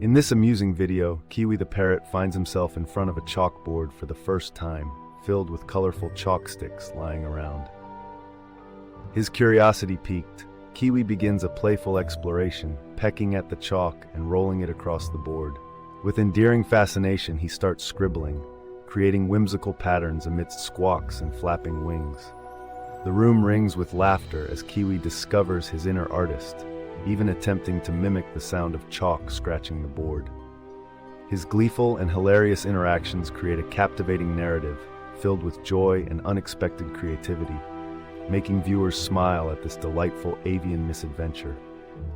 In this amusing video, Kiwi the parrot finds himself in front of a chalkboard for the first time, filled with colorful chalk sticks lying around. His curiosity piqued, Kiwi begins a playful exploration, pecking at the chalk and rolling it across the board. With endearing fascination, he starts scribbling, creating whimsical patterns amidst squawks and flapping wings. The room rings with laughter as Kiwi discovers his inner artist, even attempting to mimic the sound of chalk scratching the board. His gleeful and hilarious interactions create a captivating narrative filled with joy and unexpected creativity, making viewers smile at this delightful avian misadventure.